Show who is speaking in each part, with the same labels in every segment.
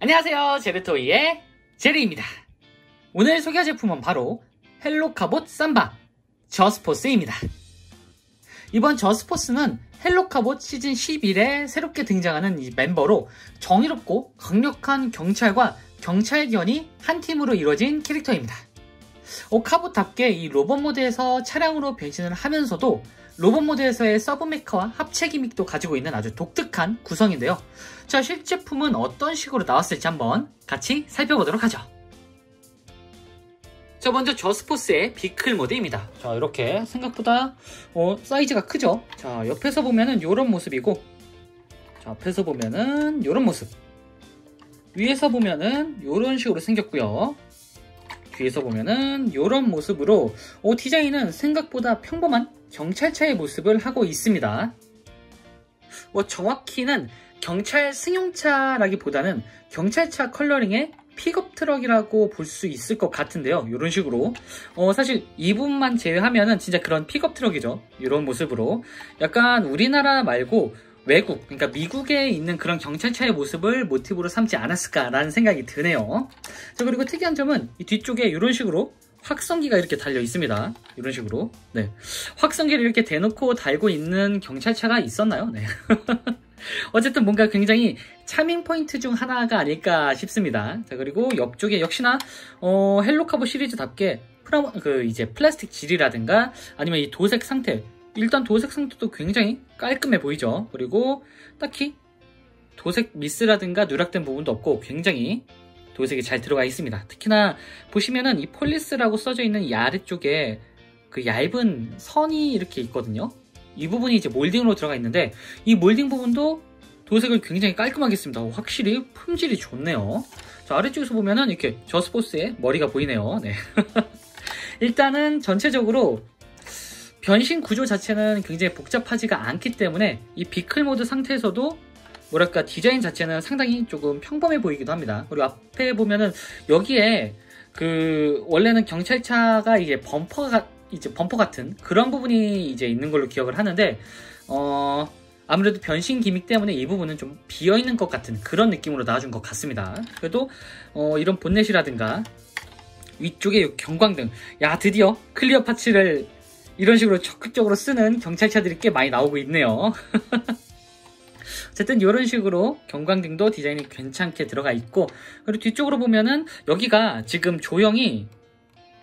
Speaker 1: 안녕하세요, 제르토이의 제리입니다. 오늘 소개할 제품은 바로 헬로카봇 삼바 저스포스입니다. 이번 저스포스는 헬로카봇 시즌 11에 새롭게 등장하는 이 멤버로 정의롭고 강력한 경찰과 경찰견이 한 팀으로 이루어진 캐릭터입니다. 카봇답게 이 로봇 모드에서 차량으로 변신을 하면서도 로봇 모드에서의 서브메카와 합체 기믹도 가지고 있는 아주 독특한 구성인데요. 자, 실제품은 어떤 식으로 나왔을지 한번 같이 살펴보도록 하죠. 자, 먼저 저스포스의 비클 모드입니다. 자, 이렇게 생각보다 사이즈가 크죠? 자, 옆에서 보면은 이런 모습이고, 자, 앞에서 보면은 이런 모습, 위에서 보면은 이런 식으로 생겼고요. 뒤에서 보면은 이런 모습으로 디자인은 생각보다 평범한 경찰차의 모습을 하고 있습니다. 정확히는 경찰 승용차라기보다는 경찰차 컬러링의 픽업 트럭이라고 볼 수 있을 것 같은데요. 이런 식으로 사실 이 부분만 제외하면은 진짜 그런 픽업 트럭이죠. 이런 모습으로 약간 우리나라 말고 외국, 그러니까 미국에 있는 그런 경찰차의 모습을 모티브로 삼지 않았을까라는 생각이 드네요. 자, 그리고 특이한 점은 이 뒤쪽에 이런 식으로 확성기가 이렇게 달려 있습니다. 이런 식으로. 네. 확성기를 이렇게 대놓고 달고 있는 경찰차가 있었나요? 네. 어쨌든 뭔가 굉장히 차밍 포인트 중 하나가 아닐까 싶습니다. 자, 그리고 옆쪽에 역시나 헬로카봇 시리즈답게 이제 플라스틱 질이라든가 아니면 이 도색 상태, 일단 도색 상태도 굉장히 깔끔해 보이죠. 그리고 딱히 도색 미스라든가 누락된 부분도 없고 굉장히 도색이 잘 들어가 있습니다. 특히나 보시면은 이 폴리스라고 써져 있는 이 아래쪽에 그 얇은 선이 이렇게 있거든요. 이 부분이 이제 몰딩으로 들어가 있는데 이 몰딩 부분도 도색을 굉장히 깔끔하게 했습니다. 확실히 품질이 좋네요. 자, 아래쪽에서 보면은 이렇게 저스포스의 머리가 보이네요. 네. 일단은 전체적으로 변신 구조 자체는 굉장히 복잡하지가 않기 때문에 이 비클 모드 상태에서도 뭐랄까 디자인 자체는 상당히 조금 평범해 보이기도 합니다. 그리고 앞에 보면은 여기에 원래는 경찰차가 이제 범퍼 같은 그런 부분이 이제 있는 걸로 기억을 하는데 아무래도 변신 기믹 때문에 이 부분은 좀 비어있는 것 같은 그런 느낌으로 나와준 것 같습니다. 그래도 이런 본넷이라든가 위쪽에 경광등, 야, 드디어 클리어 파츠를 이런 식으로 적극적으로 쓰는 경찰차들이 꽤 많이 나오고 있네요. 어쨌든 이런 식으로 경광등도 디자인이 괜찮게 들어가 있고, 그리고 뒤쪽으로 보면은 여기가 지금 조형이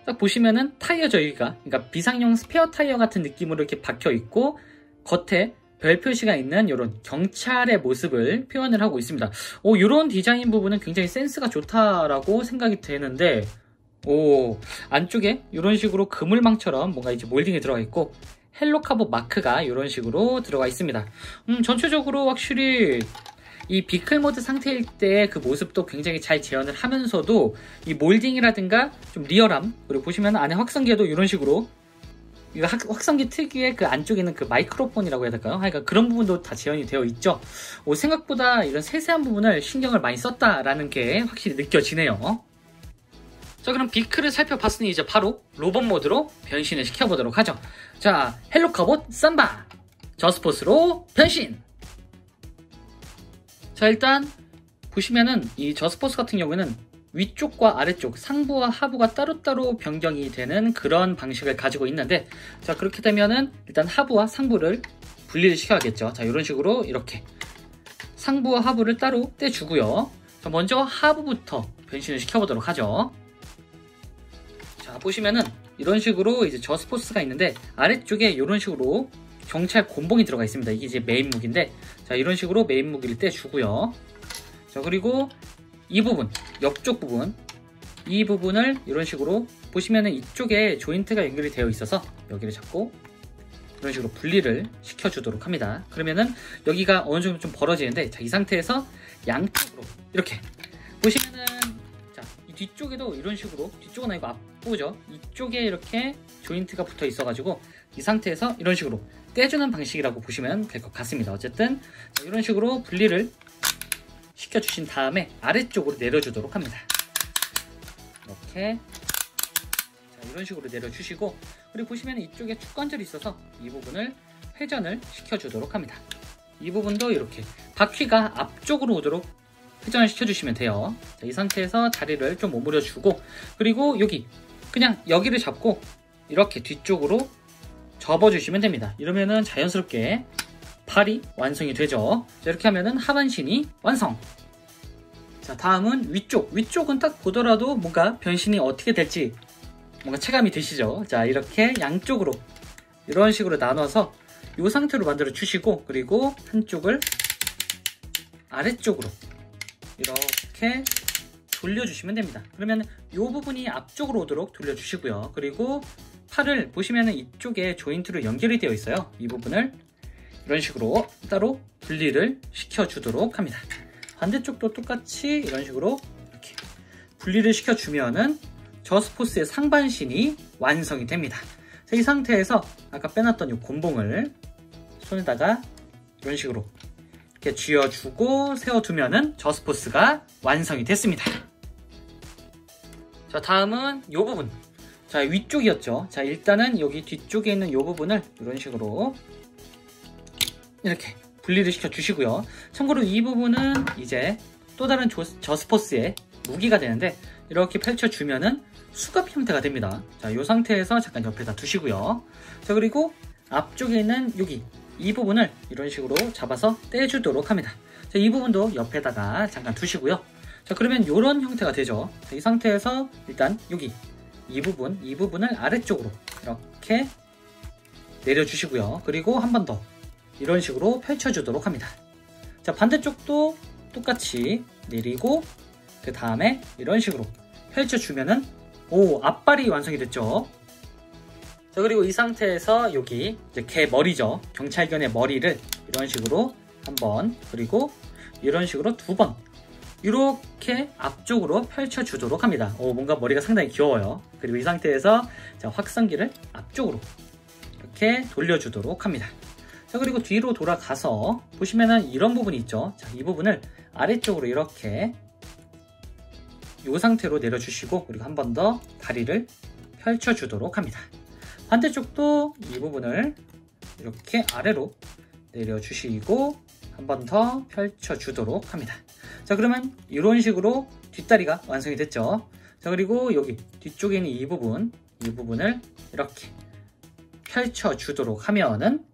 Speaker 1: 딱 보시면은 타이어 저기가, 그러니까 비상용 스페어 타이어 같은 느낌으로 이렇게 박혀 있고 겉에 별 표시가 있는 이런 경찰의 모습을 표현을 하고 있습니다. 이런 디자인 부분은 굉장히 센스가 좋다라고 생각이 되는데, 안쪽에 이런 식으로 그물망처럼 뭔가 이제 몰딩이 들어가 있고 헬로카봇 마크가 이런 식으로 들어가 있습니다. 전체적으로 확실히 이 비클 모드 상태일 때 그 모습도 굉장히 잘 재현을 하면서도 이 몰딩이라든가 좀 리얼함, 그리고 보시면 안에 확성기에도 이런 식으로 확성기 특유의 그 안쪽에 있는 그 마이크로폰이라고 해야 될까요? 그러니까 그런 부분도 다 재현이 되어 있죠. 생각보다 이런 세세한 부분을 신경을 많이 썼다라는 게 확실히 느껴지네요. 자, 그럼 비클을 살펴봤으니 이제 바로 로봇 모드로 변신을 시켜보도록 하죠. 자, 헬로카봇 삼바 저스포스로 변신! 자, 일단 보시면은 이 저스포스 같은 경우에는 위쪽과 아래쪽, 상부와 하부가 따로따로 변경이 되는 그런 방식을 가지고 있는데, 자, 그렇게 되면은 일단 하부와 상부를 분리를 시켜야겠죠. 자, 이런 식으로 이렇게 상부와 하부를 따로 떼주고요. 자, 먼저 하부부터 변신을 시켜보도록 하죠. 자, 보시면은 이런 식으로 이제 저스포스가 있는데 아래쪽에 이런 식으로 경찰 곤봉이 들어가 있습니다. 이게 이제 메인 무기인데, 자, 이런 식으로 메인 무기를 떼주고요. 자, 그리고 이 부분, 옆쪽 부분, 이 부분을 이런 식으로 보시면은 이쪽에 조인트가 연결이 되어 있어서 여기를 잡고 이런 식으로 분리를 시켜주도록 합니다. 그러면은 여기가 어느 정도 좀 벌어지는데, 자, 이 상태에서 양쪽으로 이렇게 보시면은, 자, 이 뒤쪽에도 이런 식으로, 뒤쪽은 아니고 앞부죠. 이쪽에 이렇게 조인트가 붙어 있어가지고 이 상태에서 이런 식으로 떼주는 방식이라고 보시면 될 것 같습니다. 어쨌든 이런 식으로 분리를 시켜주신 다음에 아래쪽으로 내려주도록 합니다. 이렇게, 자, 이런 식으로 내려주시고, 그리고 보시면 이쪽에 축관절이 있어서 이 부분을 회전을 시켜주도록 합니다. 이 부분도 이렇게 바퀴가 앞쪽으로 오도록 회전을 시켜주시면 돼요. 자, 이 상태에서 다리를 좀 오므려 주고, 그리고 그냥 여기를 잡고 이렇게 뒤쪽으로 접어주시면 됩니다. 이러면은 자연스럽게 발이 완성이 되죠. 자, 이렇게 하면은 하반신이 완성. 자, 다음은 위쪽은 딱 보더라도 뭔가 변신이 어떻게 될지 뭔가 체감이 되시죠. 자, 이렇게 양쪽으로 이런 식으로 나눠서 이 상태로 만들어 주시고, 그리고 한쪽을 아래쪽으로 이렇게 돌려주시면 됩니다. 그러면 이 부분이 앞쪽으로 오도록 돌려주시고요. 그리고 팔을 보시면은 이쪽에 조인트로 연결이 되어 있어요. 이 부분을 이런 식으로 따로 분리를 시켜주도록 합니다. 반대쪽도 똑같이 이런 식으로 이렇게 분리를 시켜주면은 저스포스의 상반신이 완성이 됩니다. 자, 이 상태에서 아까 빼놨던 이 곤봉을 손에다가 이런 식으로 이렇게 쥐어주고 세워두면은 저스포스가 완성이 됐습니다. 자, 다음은 이 부분. 자, 위쪽이었죠. 자, 일단은 여기 뒤쪽에 있는 이 부분을 이런 식으로 이렇게 분리를 시켜 주시고요. 참고로 이 부분은 이제 또 다른 저스포스의 무기가 되는데, 이렇게 펼쳐주면은 수갑 형태가 됩니다. 자, 이 상태에서 잠깐 옆에다 두시고요. 자, 그리고 앞쪽에 있는 이 부분을 이런 식으로 잡아서 떼주도록 합니다. 자, 이 부분도 옆에다가 잠깐 두시고요. 자, 그러면 이런 형태가 되죠. 자, 이 상태에서 일단 이 부분을 아래쪽으로 이렇게 내려주시고요. 그리고 한 번 더 이런 식으로 펼쳐주도록 합니다. 자, 반대쪽도 똑같이 내리고 그 다음에 이런 식으로 펼쳐주면은 앞발이 완성이 됐죠. 자, 그리고 이 상태에서 여기 이제 개 머리죠. 경찰견의 머리를 이런 식으로 한 번, 그리고 이런 식으로 두 번 이렇게 앞쪽으로 펼쳐주도록 합니다. 뭔가 머리가 상당히 귀여워요. 그리고 이 상태에서 자, 확성기를 앞쪽으로 이렇게 돌려주도록 합니다. 자, 그리고 뒤로 돌아가서 보시면은 이런 부분이 있죠. 자, 이 부분을 아래쪽으로 이렇게 이 상태로 내려주시고, 그리고 한 번 더 다리를 펼쳐주도록 합니다. 반대쪽도 이 부분을 이렇게 아래로 내려주시고 한 번 더 펼쳐주도록 합니다. 자, 그러면 이런 식으로 뒷다리가 완성이 됐죠. 자, 그리고 여기 뒤쪽에 있는 이 부분을 이렇게 펼쳐주도록 하면은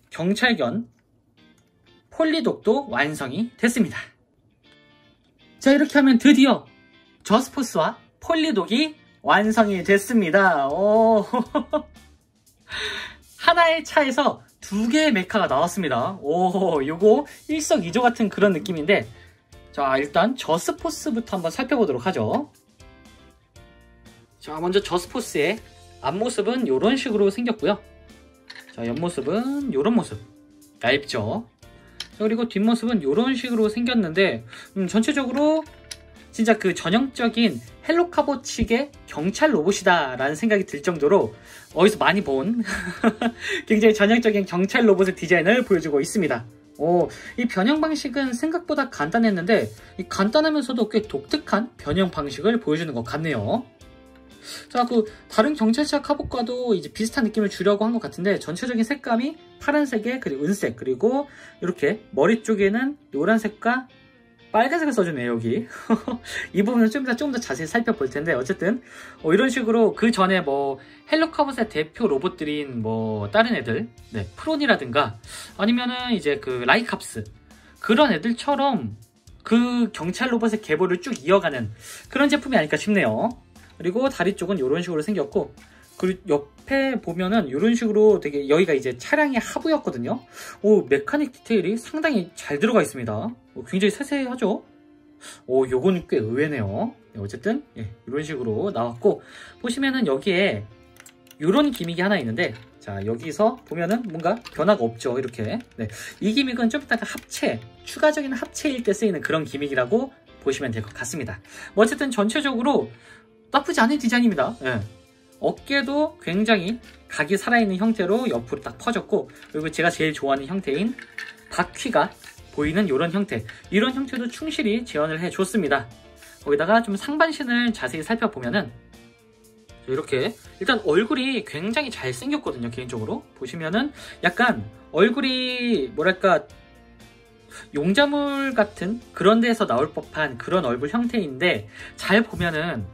Speaker 1: 경찰견 폴리독도 완성이 됐습니다. 자, 이렇게 하면 드디어 저스포스와 폴리독이 완성이 됐습니다. 하나의 차에서 두 개의 메카가 나왔습니다. 요거 일석이조 같은 그런 느낌인데, 자, 일단 저스포스부터 한번 살펴보도록 하죠. 자, 먼저 저스포스의 앞모습은 이런 식으로 생겼고요. 자, 옆모습은 이런 모습, 얇죠. 자, 그리고 뒷모습은 이런 식으로 생겼는데, 전체적으로 진짜 그 전형적인 헬로카보 측의 경찰 로봇이다 라는 생각이 들 정도로 어디서 많이 본 굉장히 전형적인 경찰 로봇의 디자인을 보여주고 있습니다. 이 변형 방식은 생각보다 간단했는데, 이 간단하면서도 꽤 독특한 변형 방식을 보여주는 것 같네요. 자, 그 다른 경찰차 카봇과도 이제 비슷한 느낌을 주려고 한 것 같은데, 전체적인 색감이 파란색에 그리고 은색, 그리고 이렇게 머리 쪽에는 노란색과 빨간색을 써주네요, 여기. 이 부분은 좀 더 자세히 살펴볼 텐데, 어쨌든 이런 식으로 그 전에 뭐 헬로카봇의 대표 로봇들인 뭐 다른 애들, 네, 프론이라든가 아니면은 이제 그 라이캅스, 그런 애들처럼 그 경찰 로봇의 계보를 쭉 이어가는 그런 제품이 아닐까 싶네요. 그리고 다리 쪽은 이런 식으로 생겼고, 그리고 옆에 보면은 이런 식으로 되게, 여기가 이제 차량의 하부였거든요. 메카닉 디테일이 상당히 잘 들어가 있습니다. 굉장히 세세하죠? 요건 꽤 의외네요. 어쨌든 이런 식으로 나왔고, 보시면은 여기에 이런 기믹이 하나 있는데, 자, 여기서 보면은 뭔가 변화가 없죠, 이렇게. 네, 이 기믹은 좀 이따가 추가적인 합체일 때 쓰이는 그런 기믹이라고 보시면 될 것 같습니다. 어쨌든 전체적으로 나쁘지 않은 디자인입니다. 어깨도 굉장히 각이 살아있는 형태로 옆으로 딱 퍼졌고, 그리고 제가 제일 좋아하는 형태인 바퀴가 보이는 이런 형태, 이런 형태도 충실히 재현을 해줬습니다. 거기다가 좀 상반신을 자세히 살펴보면은 이렇게 일단 얼굴이 굉장히 잘생겼거든요. 개인적으로 보시면은 약간 얼굴이 뭐랄까 용자물 같은 그런 데에서 나올 법한 그런 얼굴 형태인데, 잘 보면은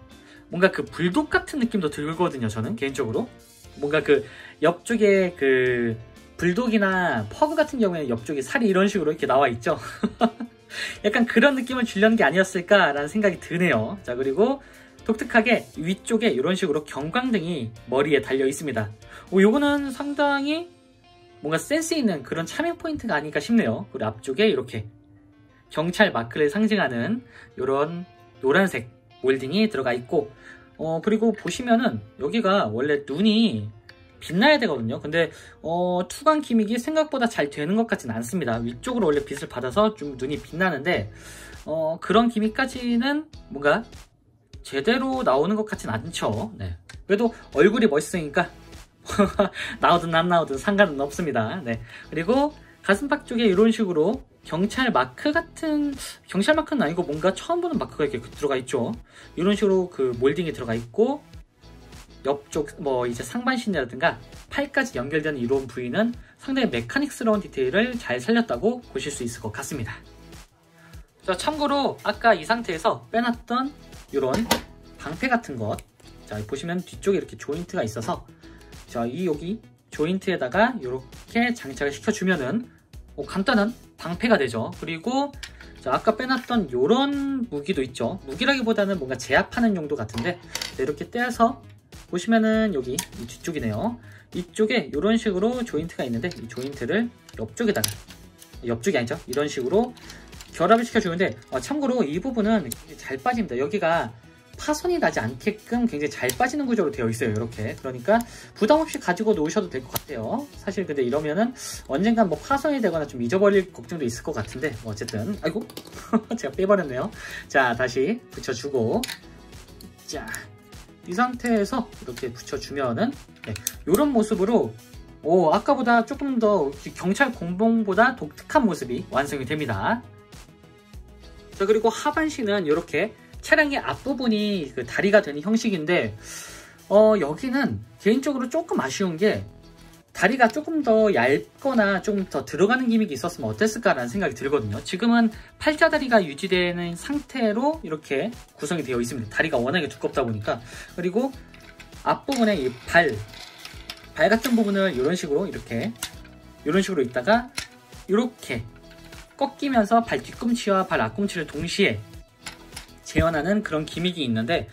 Speaker 1: 뭔가 그 불독 같은 느낌도 들거든요, 저는 개인적으로. 뭔가 그 옆쪽에 그 불독이나 퍼그 같은 경우에는 옆쪽에 살이 이런 식으로 이렇게 나와 있죠. 약간 그런 느낌을 주려는 게 아니었을까라는 생각이 드네요. 자, 그리고 독특하게 위쪽에 이런 식으로 경광등이 머리에 달려 있습니다. 요거는 상당히 뭔가 센스 있는 그런 차명 포인트가 아닐까 싶네요. 그리고 앞쪽에 이렇게 경찰 마크를 상징하는 이런 노란색 몰딩이 들어가 있고, 그리고 보시면은 여기가 원래 눈이 빛나야 되거든요. 근데 투광 기믹이 생각보다 잘 되는 것 같지는 않습니다. 위쪽으로 원래 빛을 받아서 좀 눈이 빛나는데 그런 기믹까지는 뭔가 제대로 나오는 것 같진 않죠. 네. 그래도 얼굴이 멋있으니까 나오든 안 나오든 상관은 없습니다. 네. 그리고 가슴팍 쪽에 이런 식으로 경찰 마크 같은, 경찰 마크는 아니고 뭔가 처음 보는 마크가 이렇게 들어가 있죠. 이런 식으로 그 몰딩이 들어가 있고, 옆쪽 뭐 이제 상반신이라든가 팔까지 연결되는 이런 부위는 상당히 메카닉스러운 디테일을 잘 살렸다고 보실 수 있을 것 같습니다. 자, 참고로 아까 이 상태에서 빼놨던 이런 방패 같은 것, 자 보시면 뒤쪽에 이렇게 조인트가 있어서, 자 이 여기 조인트에다가 이렇게 장착을 시켜주면은 간단한 방패가 되죠. 그리고 자, 아까 빼놨던 이런 무기도 있죠. 무기라기보다는 뭔가 제압하는 용도 같은데, 이렇게 떼서 보시면은 여기 이 뒤쪽이네요. 이쪽에 이런 식으로 조인트가 있는데, 이 조인트를 옆쪽에다가, 옆쪽이 아니죠, 이런 식으로 결합을 시켜주는데, 참고로 이 부분은 굉장히 잘 빠집니다. 여기가 파손이 나지 않게끔 굉장히 잘 빠지는 구조로 되어 있어요. 이렇게. 그러니까 부담없이 가지고 놓으셔도 될 것 같아요. 사실 근데 이러면은 언젠간 뭐 파손이 되거나 좀 잊어버릴 걱정도 있을 것 같은데, 어쨌든 아이고 제가 빼버렸네요. 자, 다시 붙여주고, 자 이 상태에서 이렇게 붙여주면은 이런 모습으로 아까보다 조금 더 경찰 공봉보다 독특한 모습이 완성이 됩니다. 자, 그리고 하반신은 이렇게 차량의 앞부분이 그 다리가 되는 형식인데, 여기는 개인적으로 조금 아쉬운 게 다리가 조금 더 얇거나 조금 더 들어가는 기믹이 있었으면 어땠을까라는 생각이 들거든요. 지금은 팔자다리가 유지되는 상태로 이렇게 구성이 되어 있습니다. 다리가 워낙에 두껍다 보니까. 그리고 앞부분에 이 발 같은 부분을 이런 식으로 있다가 이렇게 꺾이면서 발 뒤꿈치와 발 앞꿈치를 동시에 재현하는 그런 기믹이 있는데,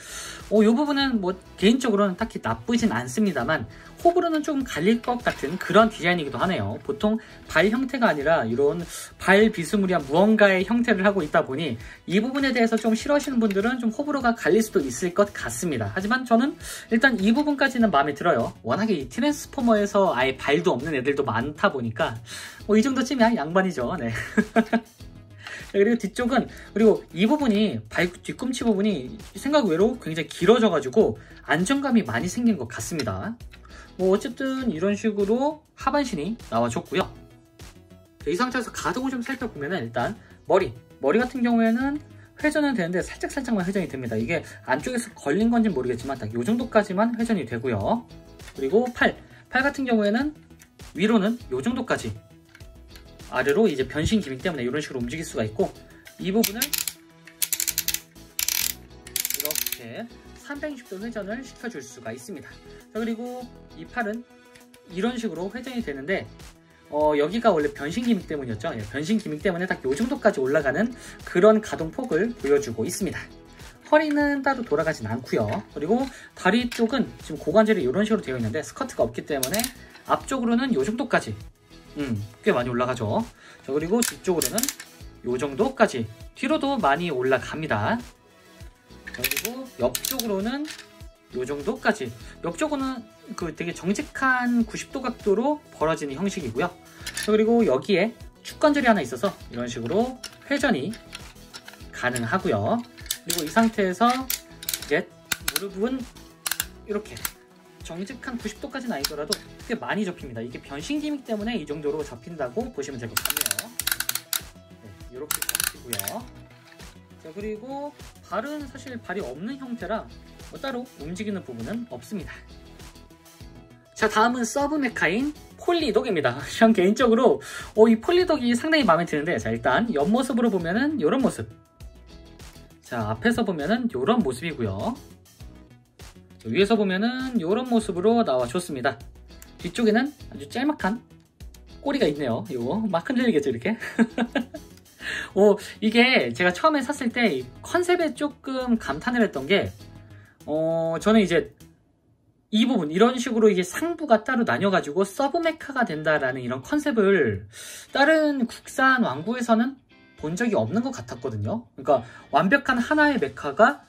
Speaker 1: 이 부분은 뭐 개인적으로는 딱히 나쁘진 않습니다만 호불호는 조금 갈릴 것 같은 그런 디자인이기도 하네요. 보통 발 형태가 아니라 이런 발 비스무리한 무언가의 형태를 하고 있다 보니 이 부분에 대해서 좀 싫어하시는 분들은 좀 호불호가 갈릴 수도 있을 것 같습니다. 하지만 저는 일단 이 부분까지는 마음에 들어요. 워낙에 이 트랜스포머에서 아예 발도 없는 애들도 많다 보니까 이 정도쯤이야 양반이죠. 네. 그리고 뒤쪽은, 그리고 이 부분이 발 뒤꿈치 부분이 생각 외로 굉장히 길어져 가지고 안정감이 많이 생긴 것 같습니다. 어쨌든 이런 식으로 하반신이 나와줬고요. 이 상태에서 가동을 좀 살펴보면 일단 머리 같은 경우에는 회전은 되는데 살짝만 회전이 됩니다. 이게 안쪽에서 걸린 건지 모르겠지만 딱 이 정도까지만 회전이 되고요. 그리고 팔 같은 경우에는 위로는 이 정도까지, 아래로 이제 변신 기믹 때문에 이런 식으로 움직일 수가 있고, 이 부분을 이렇게 360도 회전을 시켜줄 수가 있습니다. 자, 그리고 이 팔은 이런 식으로 회전이 되는데, 여기가 원래 변신 기믹 때문이었죠. 변신 기믹 때문에 딱 이 정도까지 올라가는 그런 가동폭을 보여주고 있습니다. 허리는 따로 돌아가진 않고요. 그리고 다리 쪽은 지금 고관절이 이런 식으로 되어 있는데 스커트가 없기 때문에 앞쪽으로는 이 정도까지 꽤 많이 올라가죠. 자, 그리고 뒤쪽으로는 이 정도까지, 뒤로도 많이 올라갑니다. 자, 그리고 옆쪽으로는 이 정도까지. 옆쪽은 그 되게 정직한 90도 각도로 벌어지는 형식이고요. 자, 그리고 여기에 축관절이 하나 있어서 이런 식으로 회전이 가능하고요. 그리고 이 상태에서 이제 무릎은 이렇게 정직한 90도까지는 아니더라도 꽤 많이 접힙니다. 이게 변신 기믹 때문에 이 정도로 접힌다고 보시면 될 것 같네요. 네, 이렇게 접히고요. 자, 그리고 발은 사실 발이 없는 형태라 따로 움직이는 부분은 없습니다. 자, 다음은 서브 메카인 폴리독입니다. 전 개인적으로 이 폴리독이 상당히 마음에 드는데, 자 일단 옆모습으로 보면은 이런 모습, 자 앞에서 보면은 이런 모습이고요, 위에서 보면은 이런 모습으로 나와줬습니다. 뒤쪽에는 아주 짤막한 꼬리가 있네요. 이거 막 흔들리겠죠 이렇게. 이게 제가 처음에 샀을 때 컨셉에 조금 감탄을 했던 게, 저는 이제 이 부분 이런 식으로 이게 상부가 따로 나뉘어가지고 서브 메카가 된다라는 이런 컨셉을 다른 국산 왕구에서는 본 적이 없는 것 같았거든요. 그러니까 완벽한 하나의 메카가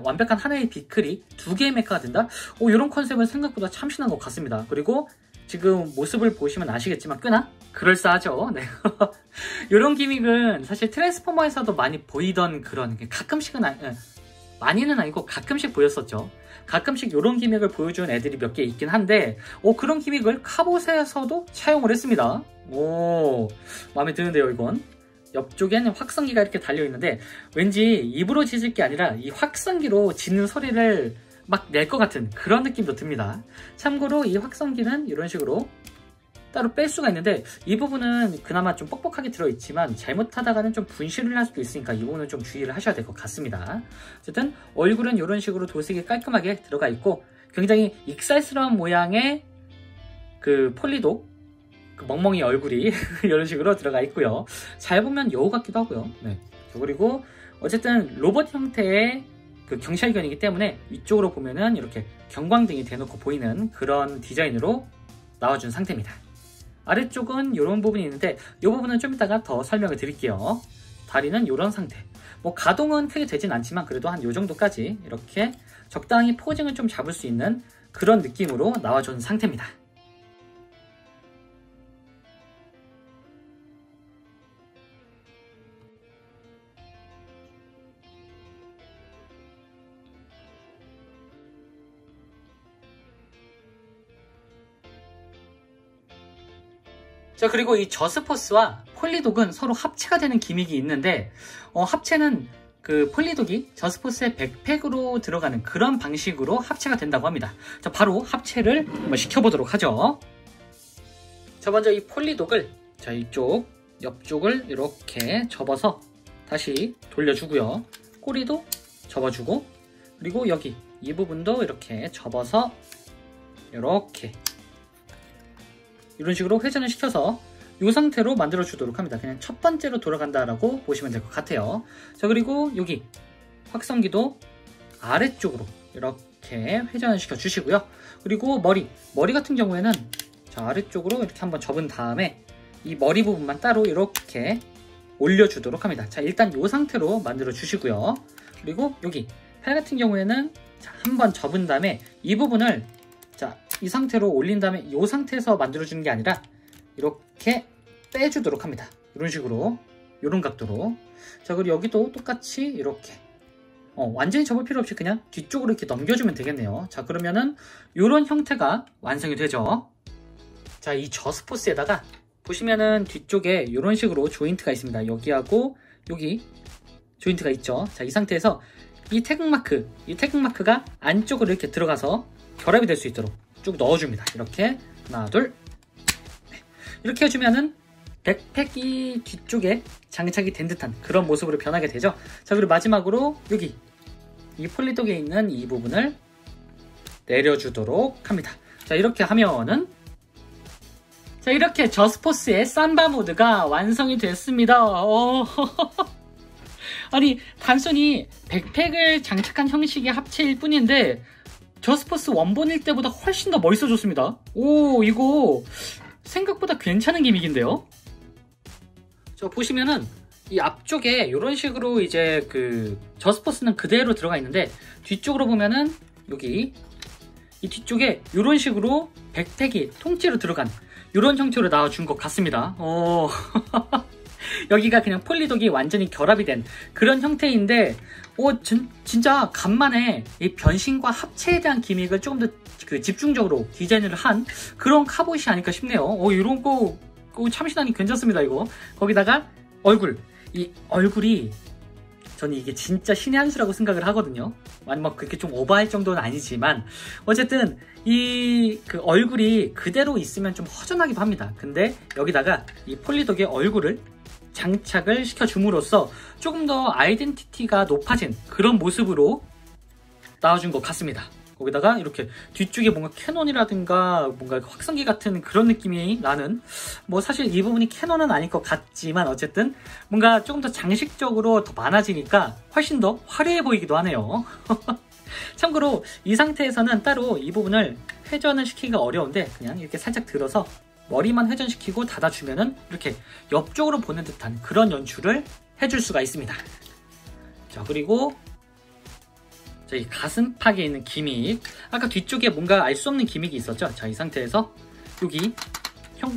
Speaker 1: 완벽한 하나의 비클이 두 개의 메카가 된다? 이런 컨셉은 생각보다 참신한 것 같습니다. 그리고 지금 모습을 보시면 아시겠지만 꽤나 그럴싸하죠. 네. 이런 기믹은 사실 트랜스포머에서도 많이 보이던 그런, 가끔씩은 많이는 아니고 가끔씩 보였었죠. 가끔씩 이런 기믹을 보여준 애들이 몇 개 있긴 한데, 그런 기믹을 카봇에서도 차용을 했습니다. 마음에 드는데요 이건. 옆쪽에는 확성기가 이렇게 달려있는데, 왠지 입으로 짖을 게 아니라 이 확성기로 짖는 소리를 막 낼 것 같은 그런 느낌도 듭니다. 참고로 이 확성기는 이런 식으로 따로 뺄 수가 있는데, 이 부분은 그나마 좀 뻑뻑하게 들어있지만 잘못하다가는 좀 분실을 할 수도 있으니까 이 부분은 좀 주의를 하셔야 될 것 같습니다. 어쨌든 얼굴은 이런 식으로 도색이 깔끔하게 들어가 있고, 굉장히 익살스러운 모양의 그 폴리독, 그 멍멍이 얼굴이 이런 식으로 들어가 있고요. 잘 보면 여우 같기도 하고요. 네. 그리고 어쨌든 로봇 형태의 그 경찰견이기 때문에 위쪽으로 보면은 이렇게 경광등이 대놓고 보이는 그런 디자인으로 나와준 상태입니다. 아래쪽은 이런 부분이 있는데, 이 부분은 좀 이따가 더 설명을 드릴게요. 다리는 이런 상태. 가동은 크게 되진 않지만 그래도 한 이 정도까지 이렇게 적당히 포징을 좀 잡을 수 있는 그런 느낌으로 나와준 상태입니다. 자, 그리고 이 저스포스와 폴리독은 서로 합체가 되는 기믹이 있는데, 합체는 그 폴리독이 저스포스의 백팩으로 들어가는 그런 방식으로 합체가 된다고 합니다. 자, 바로 합체를 한번 시켜보도록 하죠. 자, 먼저 이 폴리독을, 자, 이쪽 옆쪽을 이렇게 접어서 다시 돌려주고요. 꼬리도 접어주고, 그리고 여기 이 부분도 이렇게 접어서 이렇게 이런 식으로 회전을 시켜서 이 상태로 만들어 주도록 합니다. 그냥 첫 번째로 돌아간다라고 보시면 될 것 같아요. 자, 그리고 여기 확성기도 아래쪽으로 이렇게 회전을 시켜 주시고요. 그리고 머리 같은 경우에는, 자, 아래쪽으로 이렇게 한번 접은 다음에 이 머리 부분만 따로 이렇게 올려주도록 합니다. 자, 일단 이 상태로 만들어 주시고요. 그리고 여기 팔 같은 경우에는, 자, 한번 접은 다음에 이 부분을, 자, 이 상태로 올린 다음에 이 상태에서 만들어주는 게 아니라 이렇게 빼주도록 합니다. 이런 식으로, 이런 각도로. 자, 그리고 여기도 똑같이 이렇게 완전히 접을 필요 없이 그냥 뒤쪽으로 이렇게 넘겨주면 되겠네요. 자, 그러면은 이런 형태가 완성이 되죠. 자, 이 저스포스에다가 보시면은 뒤쪽에 이런 식으로 조인트가 있습니다. 여기하고 여기 조인트가 있죠. 자, 이 상태에서 이 태극마크가 안쪽으로 이렇게 들어가서 결합이 될 수 있도록 쭉 넣어줍니다. 이렇게 하나, 둘, 네. 이렇게 해주면은 백팩이 뒤쪽에 장착이 된 듯한 그런 모습으로 변하게 되죠. 자, 그리고 마지막으로 여기 이 폴리독에 있는 이 부분을 내려주도록 합니다. 자, 이렇게 하면은, 자, 이렇게 저스포스의 삼바 모드가 완성이 됐습니다. 아니, 단순히 백팩을 장착한 형식의 합체일 뿐인데 저스포스 원본일 때보다 훨씬 더 멋있어졌습니다. 이거 생각보다 괜찮은 기믹인데요. 자, 보시면은 이 앞쪽에 이런 식으로 이제 그 저스포스는 그대로 들어가 있는데, 뒤쪽으로 보면은 여기 이 뒤쪽에 이런 식으로 백팩이 통째로 들어간 이런 형태로 나와준 것 같습니다. 여기가 그냥 폴리독이 완전히 결합이 된 그런 형태인데, 진짜 간만에 이 변신과 합체에 대한 기믹을 조금 더 그 집중적으로 디자인을 한 그런 카봇이 아닐까 싶네요. 이런 거 참신하니 괜찮습니다. 이거 거기다가 이 얼굴이 저는 이게 진짜 신의 한 수라고 생각을 하거든요. 아니 그렇게 좀 오버할 정도는 아니지만 어쨌든 이 그 얼굴이 그대로 있으면 좀 허전하기도 합니다. 근데 여기다가 이 폴리독의 얼굴을 장착을 시켜줌으로써 조금 더 아이덴티티가 높아진 그런 모습으로 나와준 것 같습니다. 거기다가 이렇게 뒤쪽에 뭔가 캐논이라든가 뭔가 확성기 같은 그런 느낌이 나는, 뭐 사실 이 부분이 캐논은 아닐 것 같지만 어쨌든 뭔가 조금 더 장식적으로 더 많아지니까 훨씬 더 화려해 보이기도 하네요. 참고로 이 상태에서는 따로 이 부분을 회전을 시키기가 어려운데 그냥 이렇게 살짝 들어서 머리만 회전시키고 닫아주면은 이렇게 옆쪽으로 보는 듯한 그런 연출을 해줄 수가 있습니다. 자, 그리고 이 가슴팍에 있는 기믹, 아까 뒤쪽에 뭔가 알 수 없는 기믹이 있었죠. 자, 이 상태에서 여기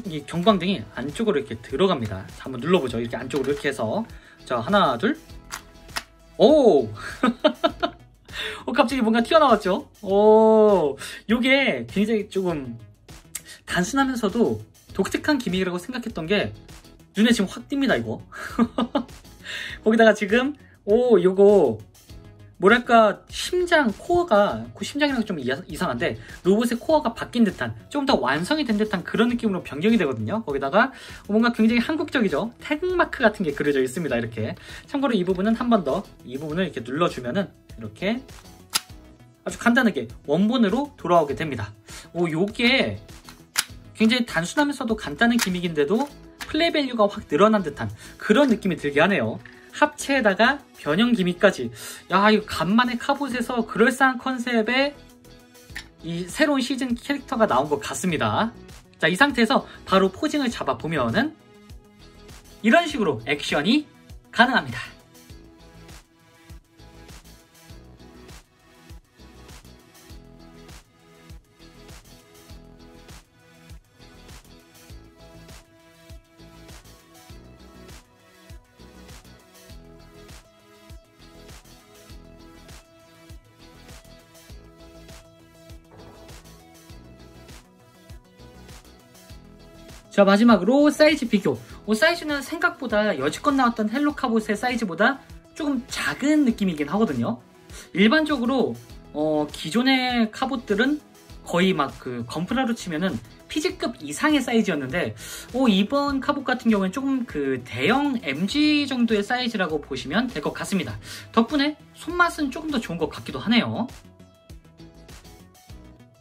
Speaker 1: 이 경광등이 안쪽으로 이렇게 들어갑니다. 자, 한번 눌러보죠. 이렇게 안쪽으로 이렇게 해서, 자, 하나 둘, 오! 갑자기 뭔가 튀어나왔죠. 오, 요게 굉장히 조금 단순하면서도 독특한 기믹이라고 생각했던 게 눈에 지금 확 띕니다, 이거. 거기다가 지금 요거 뭐랄까, 심장, 코어가, 심장이랑 좀 이상한데 로봇의 코어가 바뀐 듯한, 좀 더 완성이 된 듯한 그런 느낌으로 변경이 되거든요. 거기다가 뭔가 굉장히 한국적이죠. 태극마크 같은 게 그려져 있습니다. 이렇게. 참고로 이 부분은 한 번 더 이 부분을 이렇게 눌러주면은 이렇게 아주 간단하게 원본으로 돌아오게 됩니다. 요게 굉장히 단순하면서도 간단한 기믹인데도 플레이 밸류가 확 늘어난 듯한 그런 느낌이 들게 하네요. 합체에다가 변형 기믹까지. 야, 이거 간만에 카봇에서 그럴싸한 컨셉의 이 새로운 시즌 캐릭터가 나온 것 같습니다. 자, 이 상태에서 바로 포징을 잡아보면은 이런 식으로 액션이 가능합니다. 자, 마지막으로 사이즈 비교. 사이즈는 생각보다 여지껏 나왔던 헬로 카봇의 사이즈보다 조금 작은 느낌이긴 하거든요. 일반적으로 기존의 카봇들은 거의 막 그 건프라로 치면은 피지급 이상의 사이즈였는데 이번 카봇 같은 경우는 조금 그 대형 MG 정도의 사이즈라고 보시면 될 것 같습니다. 덕분에 손맛은 조금 더 좋은 것 같기도 하네요.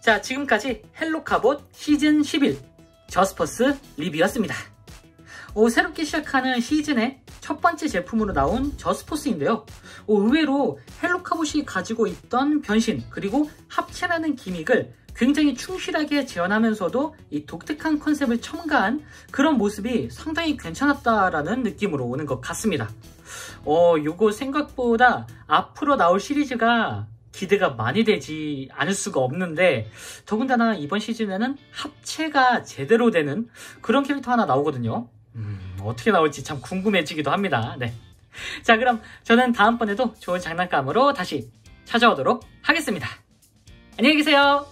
Speaker 1: 자, 지금까지 헬로 카봇 시즌 11 저스퍼스 리뷰였습니다. 새롭게 시작하는 시즌의 첫 번째 제품으로 나온 저스포스인데요. 의외로 헬로 카봇이 가지고 있던 변신 그리고 합체라는 기믹을 굉장히 충실하게 재현하면서도 이 독특한 컨셉을 첨가한 그런 모습이 상당히 괜찮았다라는 느낌으로 오는 것 같습니다. 요거 생각보다 앞으로 나올 시리즈가 기대가 많이 되지 않을 수가 없는데, 더군다나 이번 시즌에는 합체가 제대로 되는 그런 캐릭터 하나 나오거든요. 어떻게 나올지 참 궁금해지기도 합니다. 네. 자, 그럼 저는 다음번에도 좋은 장난감으로 다시 찾아오도록 하겠습니다. 안녕히 계세요.